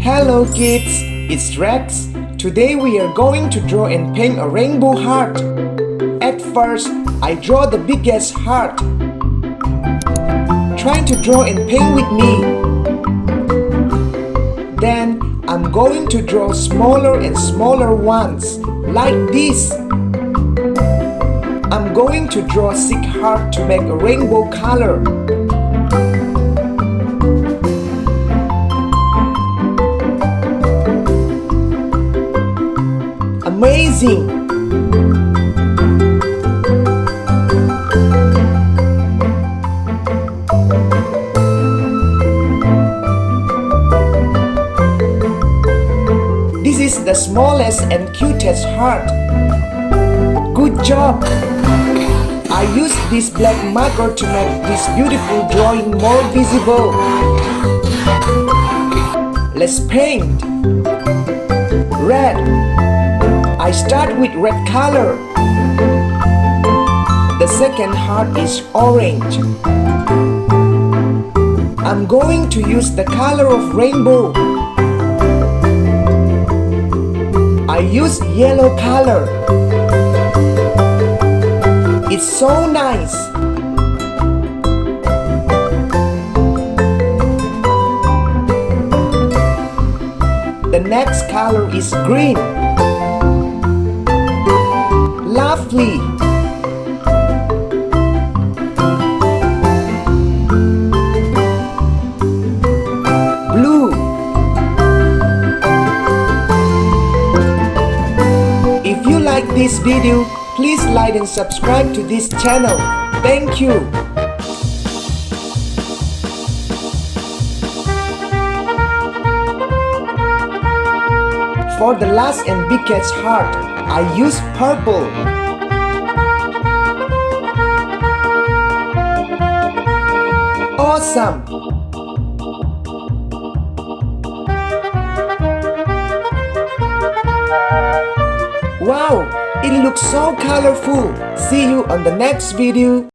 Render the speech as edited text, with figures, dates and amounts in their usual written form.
Hello kids, it's Rex. Today we are going to draw and paint a rainbow heart. At first, I draw the biggest heart. Try to draw and paint with me. Then, I'm going to draw smaller and smaller ones, like this. I'm going to draw 6 hearts to make a rainbow color. Amazing! This is the smallest and cutest heart. Good job! I used this black marker to make this beautiful drawing more visible. Let's paint. Red. I start with red color. The second heart is orange. I'm going to use the color of rainbow. I use yellow color. It's so nice. The next color is green. Lovely. Blue. If you like this video, please like and subscribe to this channel. Thank you. For the last and biggest heart, I use purple. Awesome! Wow! It looks so colorful. See you on the next video.